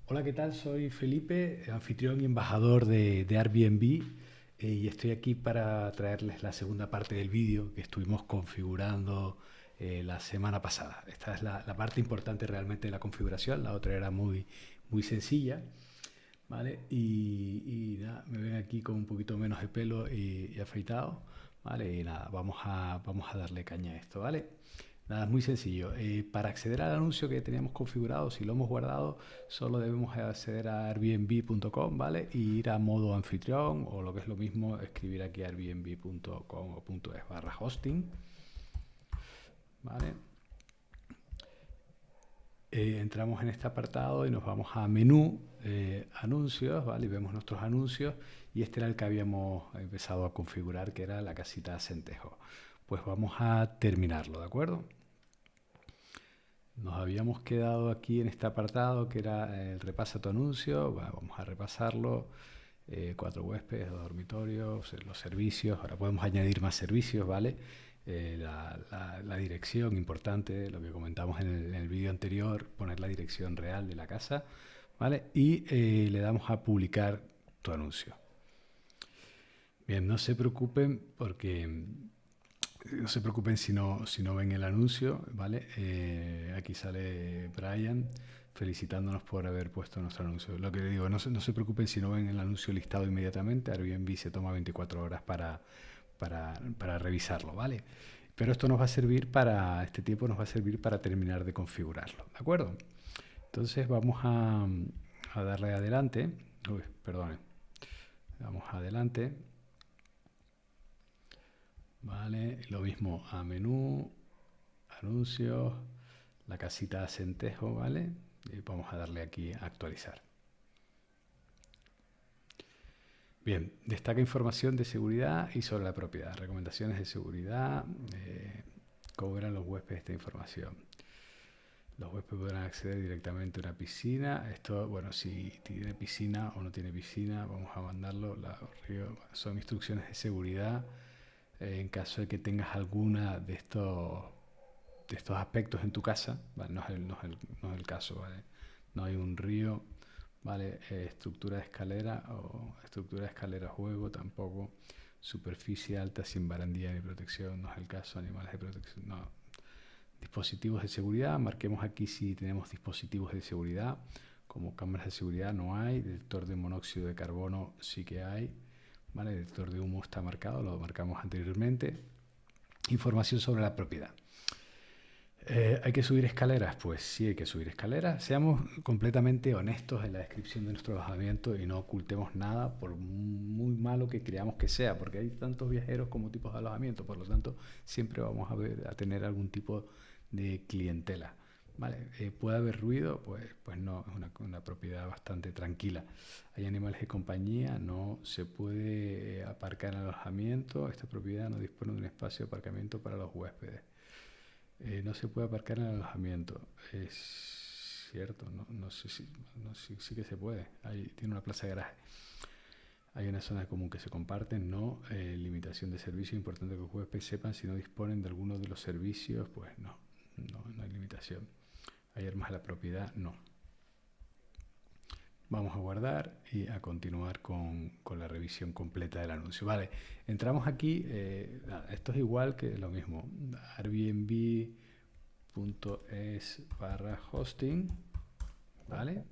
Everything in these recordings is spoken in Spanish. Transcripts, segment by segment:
Hola, ¿qué tal? Soy Felipe, anfitrión y embajador de Airbnb, y estoy aquí para traerles la segunda parte del vídeo que estuvimos configurando la semana pasada. Esta es la parte importante realmente de la configuración, la otra era muy sencilla, ¿vale? Y nada, me ven aquí con un poquito menos de pelo y afeitado, ¿vale? Y nada, vamos a darle caña a esto, ¿vale? Nada, es muy sencillo. Para acceder al anuncio que teníamos configurado, si lo hemos guardado, solo debemos acceder a airbnb.com, ¿vale? Y ir a modo anfitrión, o lo que es lo mismo, escribir aquí airbnb.com o .es/hosting, ¿vale? Entramos en este apartado y nos vamos a menú, anuncios, ¿vale? Y vemos nuestros anuncios, y este era el que habíamos empezado a configurar, que era la casita Centejo. Pues vamos a terminarlo, ¿de acuerdo? Nos habíamos quedado aquí en este apartado que era el repasa tu anuncio. Bueno, vamos a repasarlo. 4 huéspedes, 2 dormitorios, los servicios. Ahora podemos añadir más servicios, ¿vale? La dirección, importante, lo que comentamos en el vídeo anterior, poner la dirección real de la casa, ¿vale? Y le damos a publicar tu anuncio. Bien, no se preocupen porque no se preocupen si no ven el anuncio, ¿vale? Aquí sale Brian felicitándonos por haber puesto nuestro anuncio. Lo que le digo, no se preocupen si no ven el anuncio listado inmediatamente. Airbnb se toma 24 horas para revisarlo, ¿vale? Pero esto nos va a servir este tiempo nos va a servir para terminar de configurarlo, ¿de acuerdo? Entonces vamos a darle adelante. Uy, perdone. Vamos adelante. Vale, lo mismo a menú, anuncios, la casita Centejo, ¿vale? Y vamos a darle aquí a actualizar. Bien, destaca información de seguridad y sobre la propiedad. Recomendaciones de seguridad. ¿Cómo verán los huéspedes esta información? Los huéspedes podrán acceder directamente a una piscina. Esto, bueno, si tiene piscina o no tiene piscina, vamos a mandarlo. Son instrucciones de seguridad. En caso de que tengas alguna de estos aspectos en tu casa, ¿vale? No es el caso, ¿vale? No hay un río, ¿vale? Estructura de escalera o estructura de escalera juego tampoco. Superficie alta sin barandilla ni protección, no es el caso. Animales de protección, no. Dispositivos de seguridad, marquemos aquí si tenemos dispositivos de seguridad. Como cámaras de seguridad no hay. Detector de monóxido de carbono sí que hay, ¿vale? El detector de humo está marcado, lo marcamos anteriormente. Información sobre la propiedad. ¿Hay que subir escaleras? Pues sí, hay que subir escaleras. Seamos completamente honestos en la descripción de nuestro alojamiento y no ocultemos nada, por muy malo que creamos que sea, porque hay tantos viajeros como tipos de alojamiento. Por lo tanto, siempre vamos a tener algún tipo de clientela, ¿vale? ¿Puede haber ruido? Pues no, es una propiedad bastante tranquila. ¿Hay animales de compañía? No se puede aparcar en el alojamiento. Esta propiedad no dispone de un espacio de aparcamiento para los huéspedes. No se puede aparcar en el alojamiento. Es cierto, no sé si, no, sí que se puede. Tiene una plaza de garaje. Hay una zona común que se comparten, no. Limitación de servicios. Importante que los huéspedes sepan si no disponen de alguno de los servicios. Pues no hay limitación. ¿Hay armas a la propiedad? No. Vamos a guardar y a continuar con la revisión completa del anuncio. Vale, entramos aquí. Esto es igual que lo mismo. Airbnb.es/hosting, ¿vale?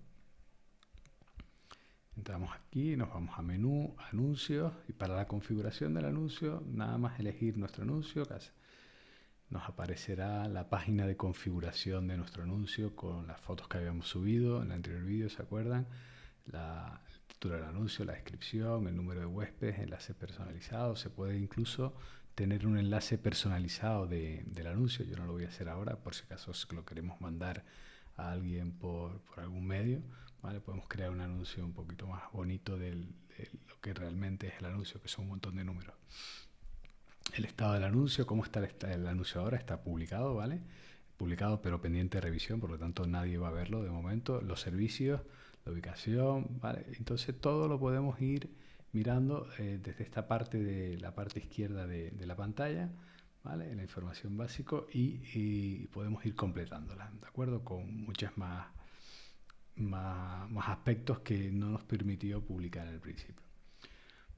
Entramos aquí, nos vamos a menú, anuncios, y para la configuración del anuncio, nada más elegir nuestro anuncio. Nos aparecerá la página de configuración de nuestro anuncio con las fotos que habíamos subido en el anterior vídeo, ¿se acuerdan? El título del anuncio, la descripción, el número de huéspedes, enlace personalizado. Se puede incluso tener un enlace personalizado del anuncio. Yo no lo voy a hacer ahora, por si acaso lo queremos mandar a alguien por algún medio, ¿vale? Podemos crear un anuncio un poquito más bonito de lo que realmente es el anuncio, que son un montón de números. El estado del anuncio, cómo está el anuncio ahora, está publicado, ¿vale? Publicado pero pendiente de revisión, por lo tanto nadie va a verlo de momento. Los servicios, la ubicación, ¿vale? Entonces todo lo podemos ir mirando desde esta parte de la parte izquierda de la pantalla, ¿vale? La información básica, y podemos ir completándola, ¿de acuerdo? Con muchas más aspectos que no nos permitió publicar en el principio.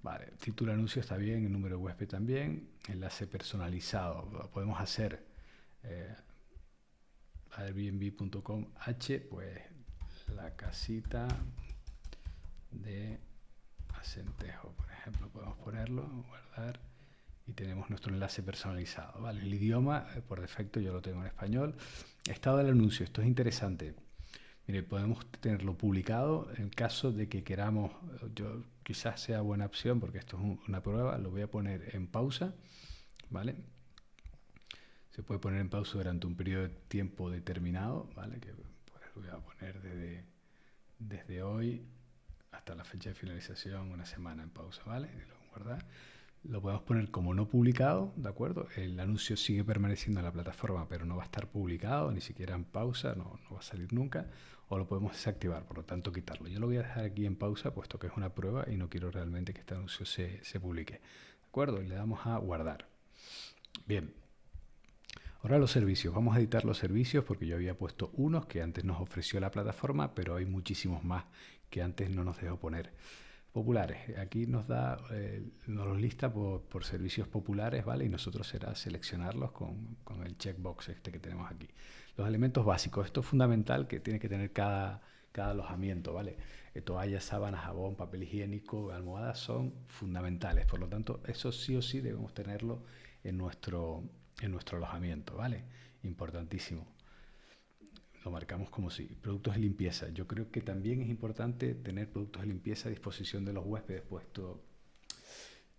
Vale, título de anuncio está bien, el número de huésped también, enlace personalizado, lo podemos hacer. Airbnb.com H, pues la casita de Acentejo, por ejemplo, podemos ponerlo, guardar y tenemos nuestro enlace personalizado, ¿vale? El idioma, por defecto yo lo tengo en español. Estado del anuncio, esto es interesante. Mire, podemos tenerlo publicado en caso de que queramos, yo quizás sea buena opción porque esto es una prueba, lo voy a poner en pausa, ¿vale? Se puede poner en pausa durante un periodo de tiempo determinado, ¿vale? Que pues, lo voy a poner desde hoy hasta la fecha de finalización, una semana en pausa, ¿vale? Lo voy a guardar. Lo podemos poner como no publicado, ¿de acuerdo? El anuncio sigue permaneciendo en la plataforma, pero no va a estar publicado, ni siquiera en pausa, no va a salir nunca. O lo podemos desactivar, por lo tanto quitarlo. Yo lo voy a dejar aquí en pausa, puesto que es una prueba y no quiero realmente que este anuncio se publique. ¿De acuerdo? Y le damos a guardar. Bien. Ahora los servicios. Vamos a editar los servicios porque yo había puesto unos que antes nos ofreció la plataforma, pero hay muchísimos más que antes no nos dejó poner. Populares. Aquí nos los lista por servicios populares, ¿vale? Y nosotros será seleccionarlos con el checkbox este que tenemos aquí. Los elementos básicos. Esto es fundamental que tiene que tener cada alojamiento, ¿vale? Toallas, sábanas, jabón, papel higiénico, almohadas son fundamentales. Por lo tanto, eso sí o sí debemos tenerlo en nuestro alojamiento, ¿vale? Importantísimo. Lo marcamos como si. Productos de limpieza. Yo creo que también es importante tener productos de limpieza a disposición de los huéspedes, puesto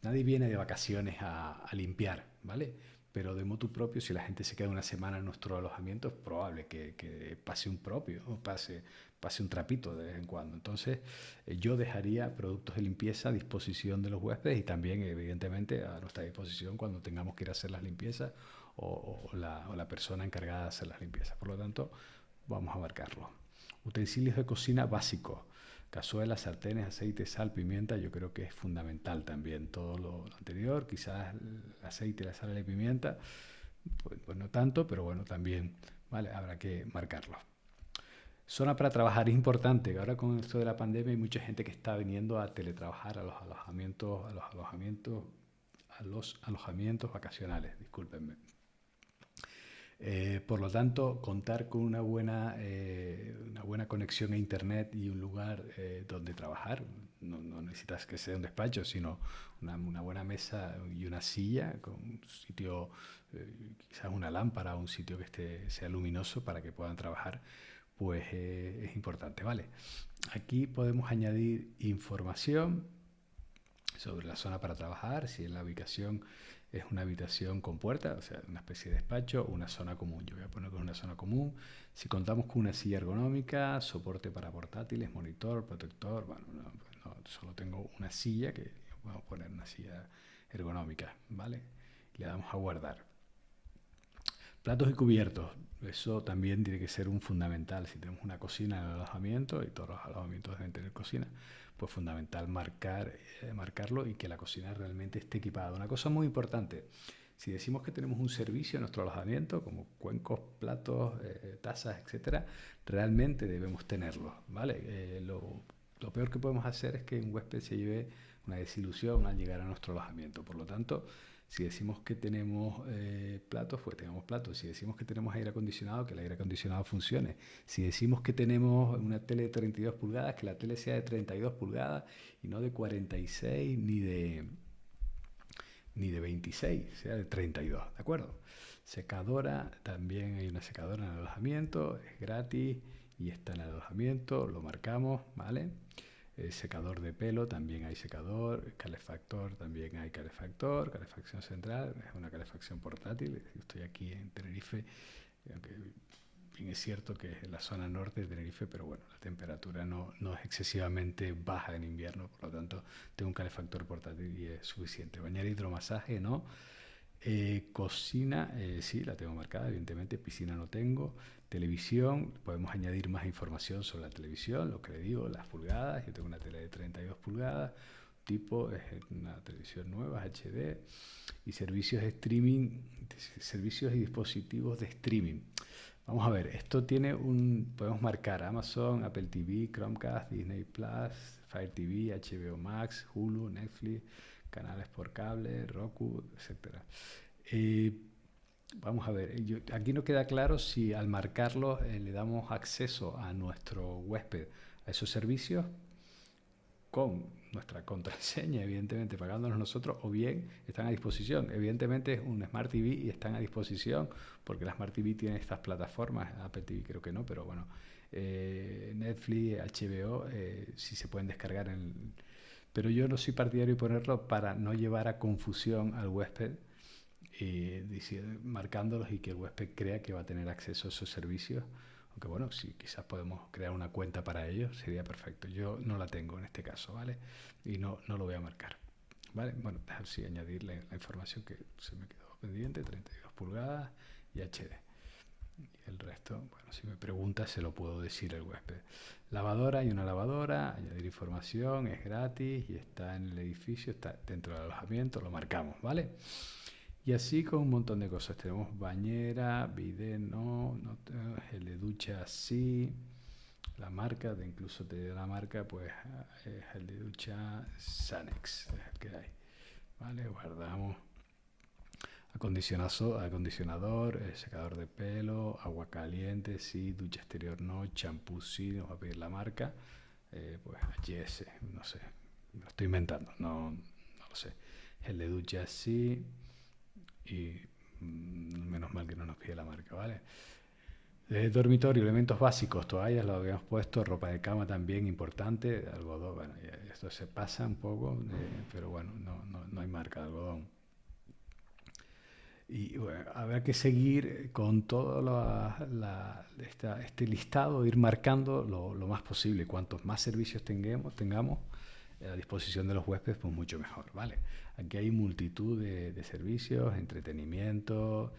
nadie viene de vacaciones a limpiar, ¿vale? Pero de motu propio, si la gente se queda una semana en nuestro alojamiento, es probable que pase un propio, o pase un trapito de vez en cuando. Entonces, yo dejaría productos de limpieza a disposición de los huéspedes y también, evidentemente, a nuestra disposición cuando tengamos que ir a hacer las limpiezas o la persona encargada de hacer las limpiezas. Por lo tanto, vamos a marcarlo. Utensilios de cocina básicos. Cazuelas, sartenes, aceite, sal, pimienta, yo creo que es fundamental también todo lo anterior. Quizás el aceite, la sal y la pimienta, pues no tanto, pero bueno, también, ¿vale? Habrá que marcarlo. Zona para trabajar es importante. Ahora con esto de la pandemia hay mucha gente que está viniendo a teletrabajar a los alojamientos vacacionales, discúlpenme. Por lo tanto, contar con una buena conexión a internet y un lugar donde trabajar, no necesitas que sea un despacho, sino una buena mesa y una silla con un sitio, quizás una lámpara, un sitio que sea luminoso para que puedan trabajar, pues es importante, ¿vale? Aquí podemos añadir información sobre la zona para trabajar, si en la ubicación es una habitación con puerta, o sea, una especie de despacho o una zona común. Yo voy a poner que es una zona común. Si contamos con una silla ergonómica, soporte para portátiles, monitor, protector, bueno, no, solo tengo una silla que vamos a poner una silla ergonómica, ¿vale? Le damos a guardar. Platos y cubiertos, eso también tiene que ser un fundamental. Si tenemos una cocina en el alojamiento, y todos los alojamientos deben tener cocina, pues fundamental marcarlo y que la cocina realmente esté equipada. Una cosa muy importante, si decimos que tenemos un servicio en nuestro alojamiento, como cuencos, platos, tazas, etcétera, realmente debemos tenerlo, ¿vale? Lo peor que podemos hacer es que un huésped se lleve una desilusión al llegar a nuestro alojamiento. Por lo tanto, si decimos que tenemos platos, pues tengamos platos. Si decimos que tenemos aire acondicionado, que el aire acondicionado funcione. Si decimos que tenemos una tele de 32 pulgadas, que la tele sea de 32 pulgadas y no de 46 ni de 26, sea de 32, ¿de acuerdo? Secadora, también hay una secadora en el alojamiento, es gratis y está en el alojamiento, lo marcamos, ¿vale? Secador de pelo, también hay secador. Calefactor, también hay calefactor. Calefacción central, es una calefacción portátil. Estoy aquí en Tenerife, aunque bien es cierto que es en la zona norte de Tenerife, pero bueno, la temperatura no es excesivamente baja en invierno, por lo tanto tengo un calefactor portátil y es suficiente. Bañar, hidromasaje, no. Cocina, sí, la tengo marcada, evidentemente. Piscina no tengo. Televisión, podemos añadir más información sobre la televisión, lo que le digo, las pulgadas. Yo tengo una tele de 32 pulgadas, tipo es una televisión nueva, HD. Y servicios de streaming, servicios y dispositivos de streaming. Vamos a ver, esto tiene podemos marcar Amazon, Apple TV, Chromecast, Disney Plus, Fire TV, HBO Max, Hulu, Netflix, canales por cable, Roku, etcétera. Vamos a ver, aquí no queda claro si al marcarlo le damos acceso a nuestro huésped a esos servicios con nuestra contraseña, evidentemente pagándonos nosotros, o bien están a disposición. Evidentemente es un Smart TV y están a disposición porque la Smart TV tiene estas plataformas, Apple TV creo que no, pero bueno, Netflix, HBO, sí se pueden descargar pero yo no soy partidario de ponerlo para no llevar a confusión al huésped, marcándolos y que el huésped crea que va a tener acceso a esos servicios. Aunque bueno, si quizás podemos crear una cuenta para ellos, sería perfecto. Yo no la tengo en este caso, ¿vale? Y no lo voy a marcar, ¿vale? Bueno, dejar sí añadirle la información que se me quedó pendiente, 32 pulgadas y HD. Y el resto, bueno, si me pregunta se lo puedo decir al huésped. Lavadora, hay una lavadora, añadir información, es gratis y está en el edificio, está dentro del alojamiento, lo marcamos, ¿vale? Y así con un montón de cosas. Tenemos bañera, bidet, gel de ducha, sí. La marca, incluso te da la marca, pues gel de ducha Sanex, es el que hay. Vale, guardamos. Acondicionador, secador de pelo, agua caliente, sí. Ducha exterior, no. Champú, sí. Nos va a pedir la marca. Pues HS, no sé. Me lo estoy inventando, no lo sé. Gel de ducha, sí. Y menos mal que no nos pide la marca, ¿vale? Dormitorio, elementos básicos, toallas lo habíamos puesto, ropa de cama también importante, algodón, bueno, esto se pasa un poco, pero bueno, no hay marca de algodón. Y bueno, habrá que seguir con todo este listado, ir marcando lo más posible. Cuantos más servicios tengamos a disposición de los huéspedes, pues mucho mejor, ¿vale? Aquí hay multitud de servicios, entretenimiento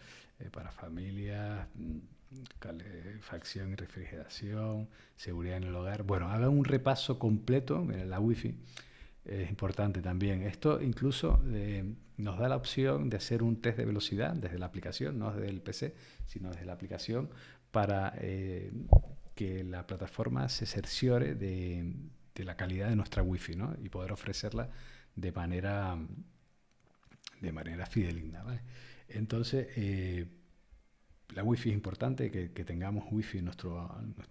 para familias, calefacción y refrigeración, seguridad en el hogar. Bueno, hagan un repaso completo. Miren, la Wi-Fi es importante también. Esto incluso nos da la opción de hacer un test de velocidad desde la aplicación, no desde el PC, sino desde la aplicación, para que la plataforma se cerciore de la calidad de nuestra Wi-Fi, ¿no? Y poder ofrecerla de manera fidedigna, ¿vale? Entonces, la Wi-Fi es importante, que tengamos Wi-Fi en nuestro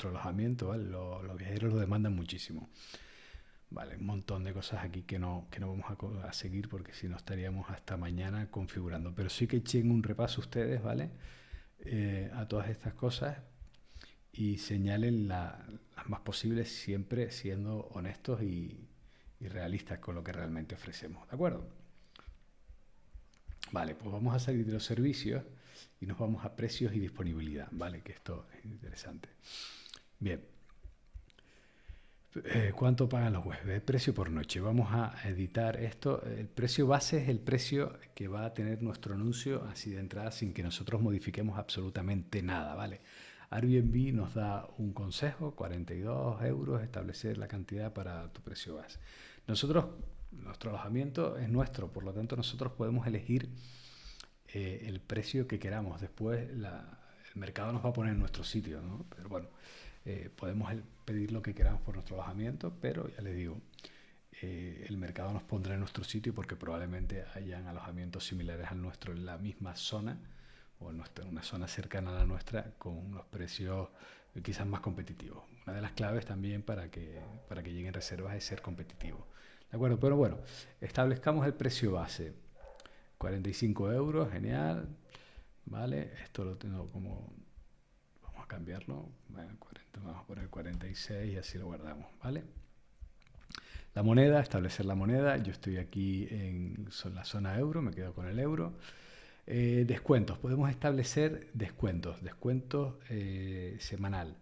alojamiento, ¿vale? Los viajeros lo demandan muchísimo. Vale, un montón de cosas aquí que no vamos a seguir porque si no estaríamos hasta mañana configurando. Pero sí que echen un repaso ustedes, ¿vale? A todas estas cosas y señalen las más posibles, siempre siendo honestos y realistas con lo que realmente ofrecemos, ¿de acuerdo? Vale, pues vamos a salir de los servicios y nos vamos a precios y disponibilidad, ¿vale? Que esto es interesante. Bien. ¿Cuánto pagan los huéspedes? El precio por noche. Vamos a editar esto. El precio base es el precio que va a tener nuestro anuncio así de entrada sin que nosotros modifiquemos absolutamente nada, ¿vale? Airbnb nos da un consejo, 42 euros, establecer la cantidad para tu precio base. Nuestro alojamiento es nuestro, por lo tanto nosotros podemos elegir el precio que queramos. Después el mercado nos va a poner en nuestro sitio, ¿no? Pero bueno, podemos pedir lo que queramos por nuestro alojamiento, pero ya les digo, el mercado nos pondrá en nuestro sitio porque probablemente hayan alojamientos similares al nuestro en la misma zona o en una zona cercana a la nuestra con unos precios quizás más competitivos. Una de las claves también para que lleguen reservas es ser competitivo. ¿De acuerdo? Pero bueno, establezcamos el precio base. 45 euros, genial. Vale, esto lo tengo como... Vamos a cambiarlo. Bueno, vamos a poner 46 y así lo guardamos, ¿vale? La moneda, establecer la moneda. Yo estoy aquí en la zona euro, me quedo con el euro. Descuentos, podemos establecer descuentos semanal.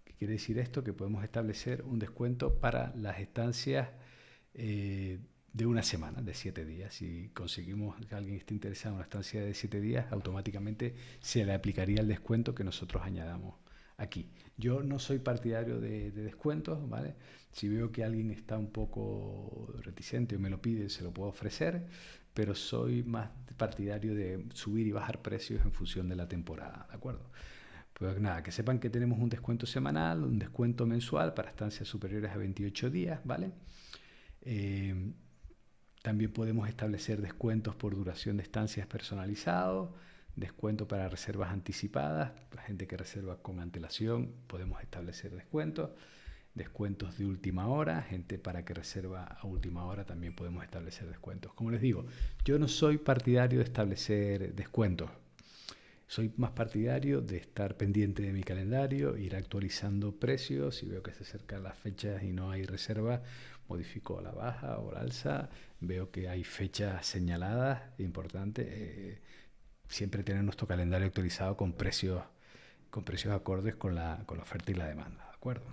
¿Qué quiere decir esto? Que podemos establecer un descuento para las estancias de una semana, de 7 días. Si conseguimos que alguien esté interesado en una estancia de 7 días, automáticamente se le aplicaría el descuento que nosotros añadamos aquí. Yo no soy partidario de descuentos, ¿vale? Si veo que alguien está un poco reticente o me lo pide, se lo puedo ofrecer, pero soy más partidario de subir y bajar precios en función de la temporada, ¿de acuerdo? Pues nada, que sepan que tenemos un descuento semanal, un descuento mensual para estancias superiores a 28 días, ¿vale? Eh, También podemos establecer descuentos por duración de estancias personalizados, descuento para reservas anticipadas, la gente que reserva con antelación podemos establecer descuentos, descuentos de última hora, gente para que reserva a última hora también podemos establecer descuentos. Como les digo, yo no soy partidario de establecer descuentos. Soy más partidario de estar pendiente de mi calendario, ir actualizando precios. Si veo que se acercan las fechas y no hay reserva, modifico a la baja o la alza. Veo que hay fechas señaladas, importante, siempre tener nuestro calendario actualizado con precios acordes con la oferta y la demanda, ¿de acuerdo?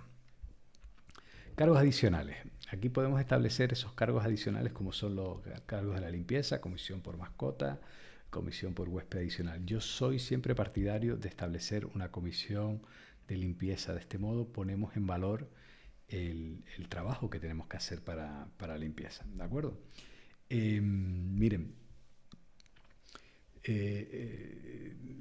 Cargos adicionales. Aquí podemos establecer esos cargos adicionales como son los cargos de la limpieza, comisión por mascota, comisión por huésped adicional. Yo soy siempre partidario de establecer una comisión de limpieza. De este modo ponemos en valor el trabajo que tenemos que hacer para la limpieza, ¿de acuerdo? Miren,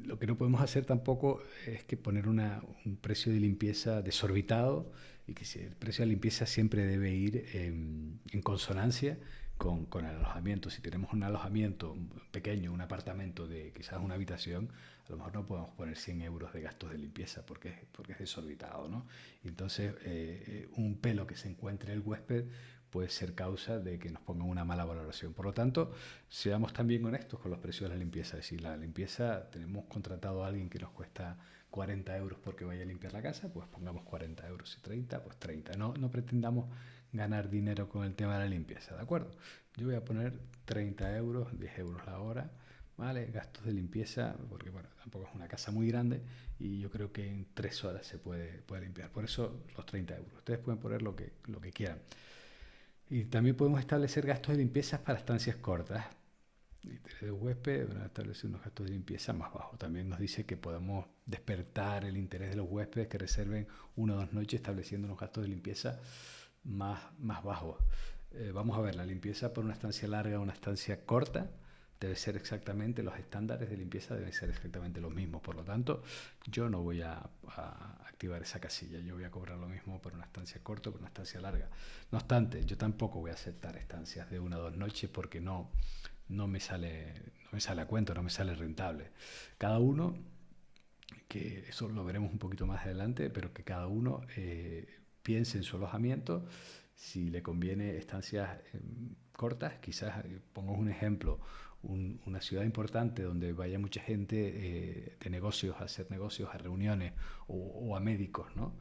lo que no podemos hacer tampoco es que poner un precio de limpieza desorbitado, y que el precio de limpieza siempre debe ir en consonancia con el alojamiento. Si tenemos un alojamiento pequeño, un apartamento de quizás una habitación, a lo mejor no podemos poner 100 euros de gastos de limpieza porque es desorbitado, ¿no? Entonces, un pelo que se encuentre el huésped puede ser causa de que nos pongan una mala valoración. Por lo tanto, seamos también honestos con los precios de la limpieza. Es decir, la limpieza, tenemos contratado a alguien que nos cuesta 40 euros porque vaya a limpiar la casa, pues pongamos 40 euros. Y 30, pues 30. No pretendamos ganar dinero con el tema de la limpieza, ¿de acuerdo? Yo voy a poner 30 euros, 10 euros la hora, ¿vale? Gastos de limpieza, porque bueno, tampoco es una casa muy grande y yo creo que en 3 horas se puede limpiar. Por eso los 30 euros. Ustedes pueden poner lo que quieran. Y también podemos establecer gastos de limpieza para estancias cortas. Interés de huésped, van a establecer unos gastos de limpieza más bajos. También nos dice que podemos despertar el interés de los huéspedes que reserven 1 o 2 noches estableciendo unos gastos de limpieza más bajos. Vamos a ver, la limpieza por una estancia larga o una estancia corta debe ser exactamente, los estándares de limpieza deben ser exactamente los mismos. Por lo tanto, yo no voy a activar esa casilla. Yo voy a cobrar lo mismo por una estancia corta o por una estancia larga. No obstante, yo tampoco voy a aceptar estancias de 1 o 2 noches porque no me sale a cuenta, no me sale rentable. Cada uno, que eso lo veremos un poquito más adelante, pero que cada uno piense en su alojamiento, si le conviene estancias cortas. Quizás, pongo un ejemplo, una ciudad importante donde vaya mucha gente de negocios, a hacer negocios, a reuniones o a médicos, ¿no?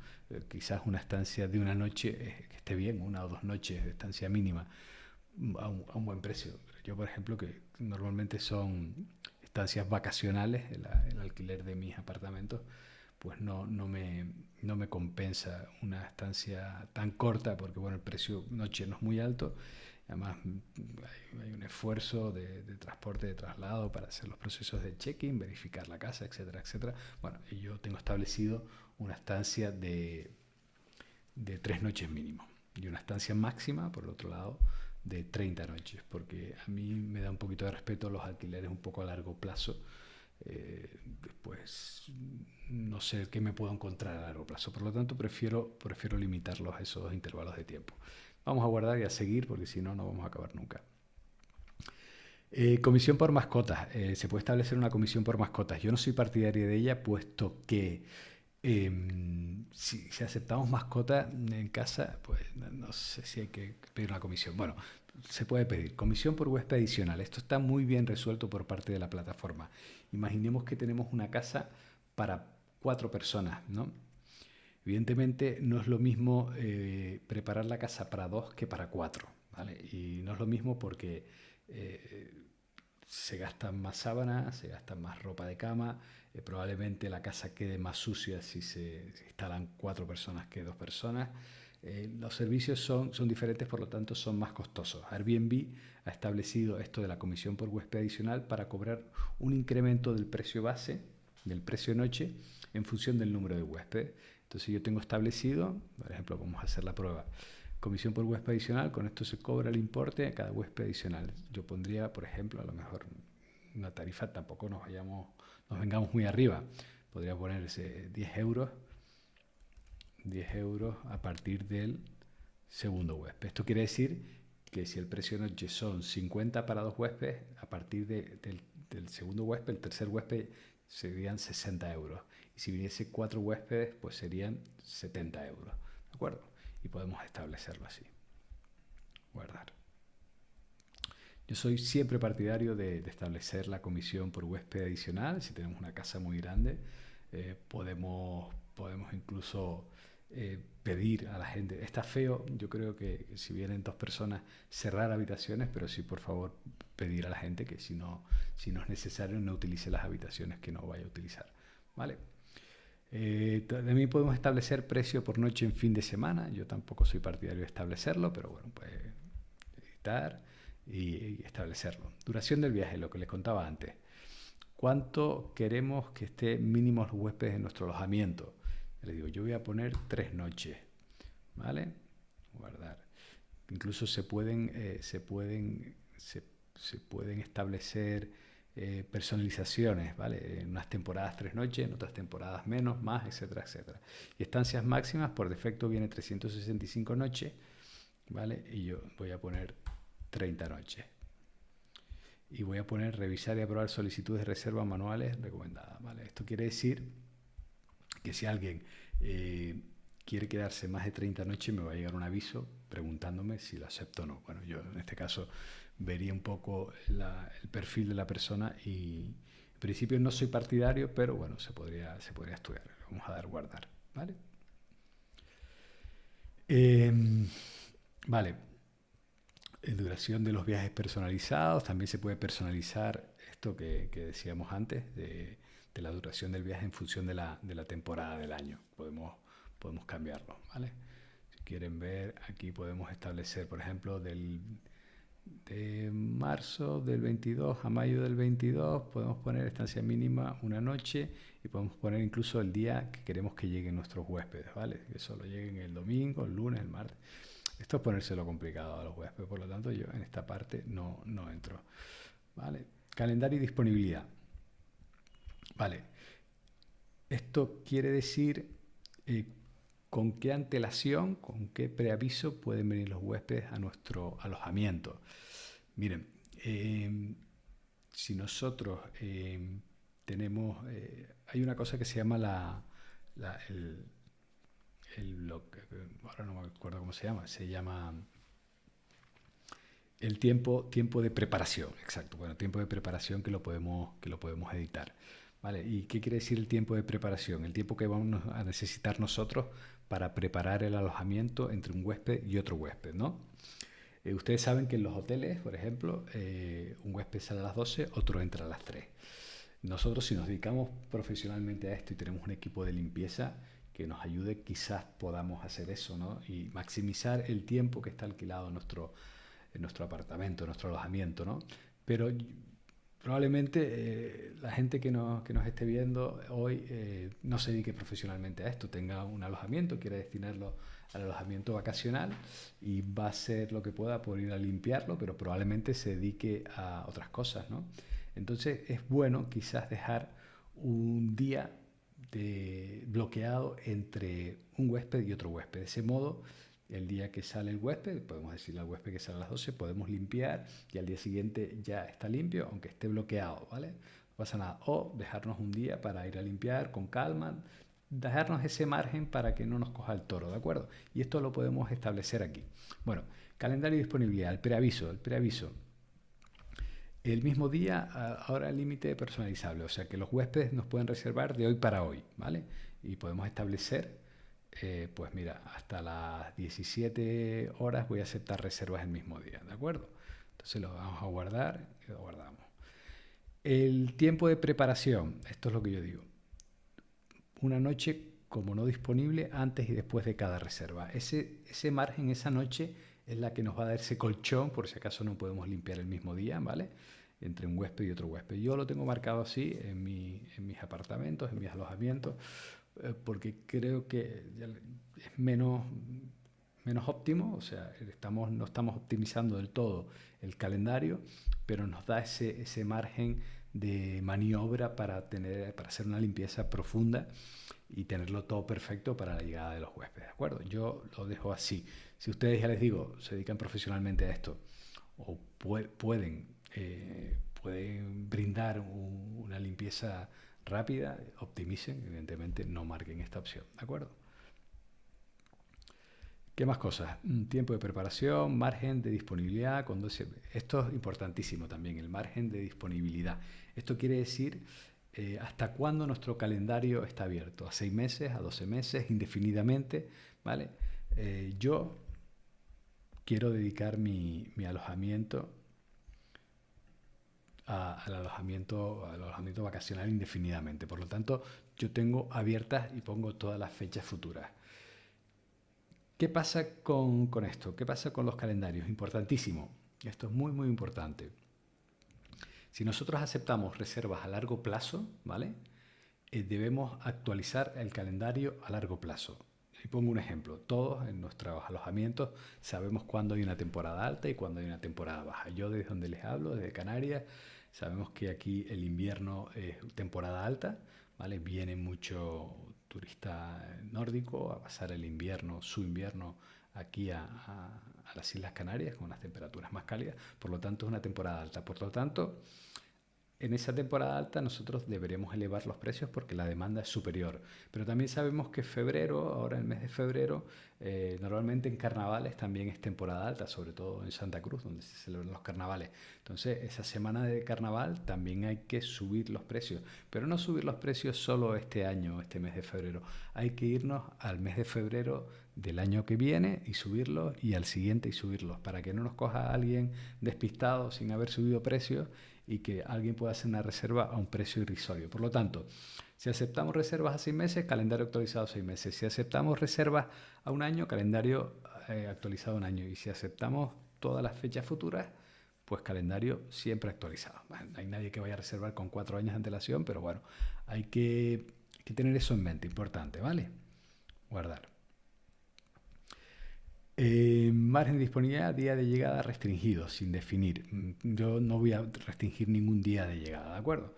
Quizás una estancia de 1 noche que esté bien, 1 o 2 noches de estancia mínima a un buen precio. Yo, por ejemplo, que normalmente son estancias vacacionales, el alquiler de mis apartamentos, pues no me compensa una estancia tan corta porque bueno, el precio noche no es muy alto. Además, hay un esfuerzo de transporte, de traslado para hacer los procesos de check-in, verificar la casa, etcétera, etcétera. Bueno, y yo tengo establecido una estancia de 3 noches mínimo y una estancia máxima, por el otro lado, de 30 noches, porque a mí me da un poquito de respeto a los alquileres un poco a largo plazo. Después no sé qué me puedo encontrar a largo plazo, por lo tanto prefiero limitarlos a esos intervalos de tiempo. Vamos a guardar y a seguir porque si no, no vamos a acabar nunca. Comisión por mascotas. Se puede establecer una comisión por mascotas. Yo no soy partidario de ella, puesto que si aceptamos mascotas en casa, pues no sé si hay que pedir una comisión. Bueno, se puede pedir comisión por huésped adicional. Esto está muy bien resuelto por parte de la plataforma. Imaginemos que tenemos una casa para 4 personas, ¿no? Evidentemente no es lo mismo preparar la casa para 2 que para 4, ¿vale? Y no es lo mismo porque se gastan más sábanas, se gasta más ropa de cama, probablemente la casa quede más sucia si se instalan 4 personas que 2 personas. Los servicios son diferentes, por lo tanto son más costosos. Airbnb ha establecido esto de la comisión por huésped adicional para cobrar un incremento del precio base, del precio noche, en función del número de huéspedes. Entonces yo tengo establecido, por ejemplo, vamos a hacer la prueba, comisión por huésped adicional, con esto se cobra el importe a cada huésped adicional. Yo pondría, por ejemplo, a lo mejor una tarifa, tampoco nos vengamos muy arriba, podría ponerse 10 euros, 10 euros a partir del segundo huésped. Esto quiere decir que si el precio de noche son 50 para 2 huéspedes, a partir del segundo huésped, el tercer huésped, serían 60 euros. Y si viniese 4 huéspedes, pues serían 70 euros. ¿De acuerdo? Y podemos establecerlo así. Guardar. Yo soy siempre partidario de establecer la comisión por huésped adicional. Si tenemos una casa muy grande, podemos incluso pedir a la gente. Está feo, yo creo que si vienen 2 personas, cerrar habitaciones, pero sí, por favor, pedir a la gente que si no es necesario, no utilice las habitaciones que no vaya a utilizar. ¿Vale? También podemos establecer precio por noche en fin de semana. Yo tampoco soy partidario de establecerlo, pero bueno, pues editar y establecerlo. Duración del viaje, lo que les contaba antes. ¿Cuánto queremos que esté mínimo los huéspedes en nuestro alojamiento? Les digo, yo voy a poner 3 noches, ¿vale? Guardar. Incluso se pueden establecer personalizaciones, ¿vale? En unas temporadas 3 noches, en otras temporadas menos, más, etcétera, etcétera. Y estancias máximas, por defecto viene 365 noches, ¿vale? Y yo voy a poner 30 noches. Y voy a poner revisar y aprobar solicitudes de reserva manuales recomendadas, ¿vale? Esto quiere decir que si alguien quiere quedarse más de 30 noches, me va a llegar un aviso preguntándome si lo acepto o no. Bueno, yo en este caso vería un poco el perfil de la persona y en principio no soy partidario, pero bueno, se podría estudiar. Vamos a dar guardar, ¿vale? Vale. Duración de los viajes personalizados. También se puede personalizar esto que decíamos antes, de la duración del viaje en función de la temporada del año. Podemos cambiarlo, ¿vale? Si quieren ver, aquí podemos establecer, por ejemplo, de marzo del 22 a mayo del 22, podemos poner estancia mínima una noche y podemos poner incluso el día que queremos que lleguen nuestros huéspedes, ¿vale? Que solo lleguen el domingo, el lunes, el martes. Esto es ponérselo complicado a los huéspedes, por lo tanto yo en esta parte no entro. ¿Vale? Calendario y disponibilidad. Vale. Esto quiere decir con qué antelación, con qué preaviso pueden venir los huéspedes a nuestro alojamiento. Miren, si nosotros tenemos, hay una cosa que se llama ahora no me acuerdo cómo se llama el tiempo de preparación, exacto, bueno, tiempo de preparación que lo podemos editar, ¿vale? ¿Y qué quiere decir el tiempo de preparación? El tiempo que vamos a necesitar nosotros para preparar el alojamiento entre un huésped y otro huésped, ¿no? Ustedes saben que en los hoteles, por ejemplo, un huésped sale a las 12, otro entra a las 3. Nosotros, si nos dedicamos profesionalmente a esto y tenemos un equipo de limpieza que nos ayude, quizás podamos hacer eso, ¿no? Y maximizar el tiempo que está alquilado en nuestro apartamento, en nuestro alojamiento, ¿no? Pero probablemente la gente que nos esté viendo hoy no se dedique profesionalmente a esto, tenga un alojamiento, quiere destinarlo al alojamiento vacacional y va a hacer lo que pueda por ir a limpiarlo, pero probablemente se dedique a otras cosas, ¿no? Entonces es bueno quizás dejar un día bloqueado entre un huésped y otro huésped. De ese modo, el día que sale el huésped, podemos decirle al huésped que sale a las 12, podemos limpiar y al día siguiente ya está limpio, aunque esté bloqueado, ¿vale? No pasa nada. O dejarnos un día para ir a limpiar con calma, dejarnos ese margen para que no nos coja el toro, ¿de acuerdo? Y esto lo podemos establecer aquí. Bueno, calendario y disponibilidad, el preaviso. El mismo día, ahora el límite personalizable, o sea que los huéspedes nos pueden reservar de hoy para hoy, ¿vale? Y podemos establecer, pues mira, hasta las 17 horas voy a aceptar reservas el mismo día, ¿de acuerdo? Entonces lo vamos a guardar y lo guardamos. El tiempo de preparación, esto es lo que yo digo. Una noche como no disponible antes y después de cada reserva. Ese margen, esa noche, es la que nos va a dar ese colchón, por si acaso no podemos limpiar el mismo día, ¿vale? Entre un huésped y otro huésped. Yo lo tengo marcado así en mis apartamentos, en mis alojamientos, porque creo que es menos óptimo, o sea, no estamos optimizando del todo el calendario, pero nos da ese margen de maniobra para hacer una limpieza profunda y tenerlo todo perfecto para la llegada de los huéspedes, ¿de acuerdo? Yo lo dejo así. Si ustedes, ya les digo, se dedican profesionalmente a esto o pueden brindar una limpieza rápida, optimicen, evidentemente no marquen esta opción, ¿de acuerdo? ¿Qué más cosas? Tiempo de preparación, margen de disponibilidad. Esto es importantísimo también, el margen de disponibilidad. Esto quiere decir hasta cuándo nuestro calendario está abierto. A 6 meses, a 12 meses, indefinidamente, ¿vale? Yo quiero dedicar mi alojamiento al alojamiento vacacional indefinidamente. Por lo tanto, yo tengo abiertas y pongo todas las fechas futuras. ¿Qué pasa con esto? ¿Qué pasa con los calendarios? Importantísimo. Esto es muy, muy importante. Si nosotros aceptamos reservas a largo plazo, ¿vale? Debemos actualizar el calendario a largo plazo. Y pongo un ejemplo. Todos en nuestros alojamientos sabemos cuándo hay una temporada alta y cuándo hay una temporada baja. Yo desde donde les hablo, desde Canarias, sabemos que aquí el invierno es temporada alta, ¿vale? Viene mucho turista nórdico a pasar el invierno, su invierno, aquí a las Islas Canarias con unas temperaturas más cálidas. Por lo tanto, es una temporada alta. Por lo tanto, en esa temporada alta nosotros deberíamos elevar los precios porque la demanda es superior. Pero también sabemos que febrero, ahora el mes de febrero, normalmente en carnavales también es temporada alta, sobre todo en Santa Cruz, donde se celebran los carnavales. Entonces, esa semana de carnaval también hay que subir los precios. Pero no subir los precios solo este año, este mes de febrero. Hay que irnos al mes de febrero del año que viene y subirlos, y al siguiente y subirlos, para que no nos coja alguien despistado sin haber subido precios y que alguien pueda hacer una reserva a un precio irrisorio. Por lo tanto, si aceptamos reservas a 6 meses, calendario actualizado a 6 meses. Si aceptamos reservas a un año, calendario actualizado a un año. Y si aceptamos todas las fechas futuras, pues calendario siempre actualizado. Bueno, no hay nadie que vaya a reservar con 4 años de antelación, pero bueno, hay que tener eso en mente, importante, ¿vale? Guardar. Margen de disponibilidad, día de llegada restringido, sin definir. Yo no voy a restringir ningún día de llegada, ¿de acuerdo?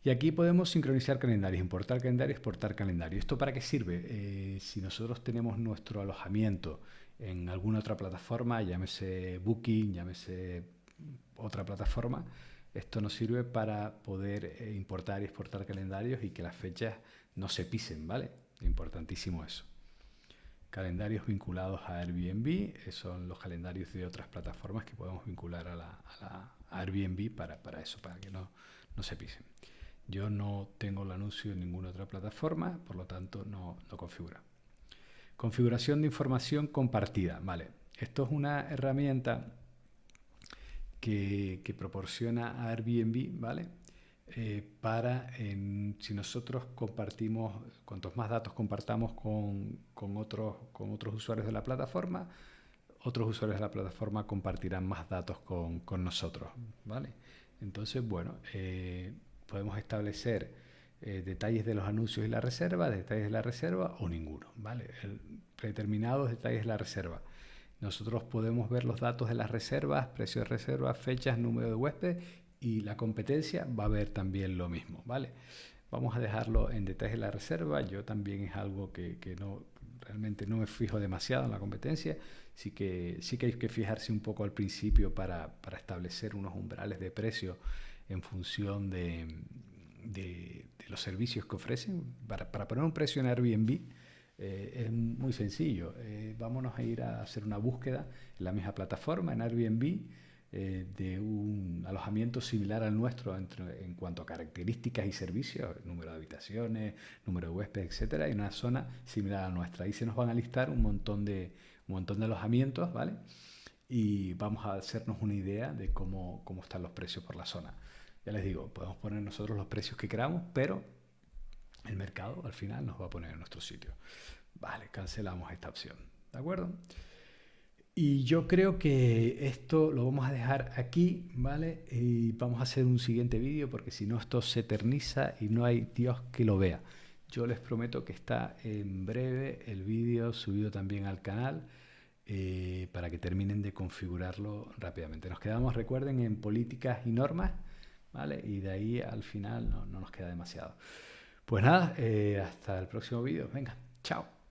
Y aquí podemos sincronizar calendarios, importar calendario, exportar calendario. ¿Esto para qué sirve? Si nosotros tenemos nuestro alojamiento en alguna otra plataforma, llámese Booking, llámese otra plataforma, esto nos sirve para poder importar y exportar calendarios y que las fechas no se pisen, ¿vale? Importantísimo eso. Calendarios vinculados a Airbnb, son los calendarios de otras plataformas que podemos vincular a Airbnb para eso, para que no se pisen. Yo no tengo el anuncio en ninguna otra plataforma, por lo tanto no configura. Configuración de información compartida. Vale, esto es una herramienta que proporciona Airbnb, ¿vale? Si nosotros compartimos, cuantos más datos compartamos con otros usuarios de la plataforma, otros usuarios de la plataforma compartirán más datos con nosotros, ¿vale? Entonces, bueno, podemos establecer detalles de los anuncios y la reserva, detalles de la reserva o ninguno, ¿vale? Predeterminados detalles de la reserva. Nosotros podemos ver los datos de las reservas, precio de reserva, fechas, número de huésped, y la competencia va a ver también lo mismo, ¿vale? Vamos a dejarlo en detalles de la reserva. Yo también es algo que realmente no me fijo demasiado en la competencia. Sí que hay que fijarse un poco al principio para establecer unos umbrales de precio en función de los servicios que ofrecen. Para poner un precio en Airbnb es muy sencillo. Vámonos a ir a hacer una búsqueda en la misma plataforma, en Airbnb, de un alojamiento similar al nuestro en cuanto a características y servicios, número de habitaciones, número de huéspedes, etcétera, y una zona similar a la nuestra. Ahí se nos van a listar un montón de alojamientos, ¿vale? Y vamos a hacernos una idea de cómo están los precios por la zona. Ya les digo, podemos poner nosotros los precios que queramos, pero el mercado al final nos va a poner en nuestro sitio. Vale, cancelamos esta opción, ¿de acuerdo? Y yo creo que esto lo vamos a dejar aquí, ¿vale? Y vamos a hacer un siguiente vídeo porque si no esto se eterniza y no hay Dios que lo vea. Yo les prometo que está en breve el vídeo subido también al canal para que terminen de configurarlo rápidamente. Nos quedamos, recuerden, en políticas y normas, ¿vale? Y de ahí al final no nos queda demasiado. Pues nada, hasta el próximo vídeo. Venga, chao.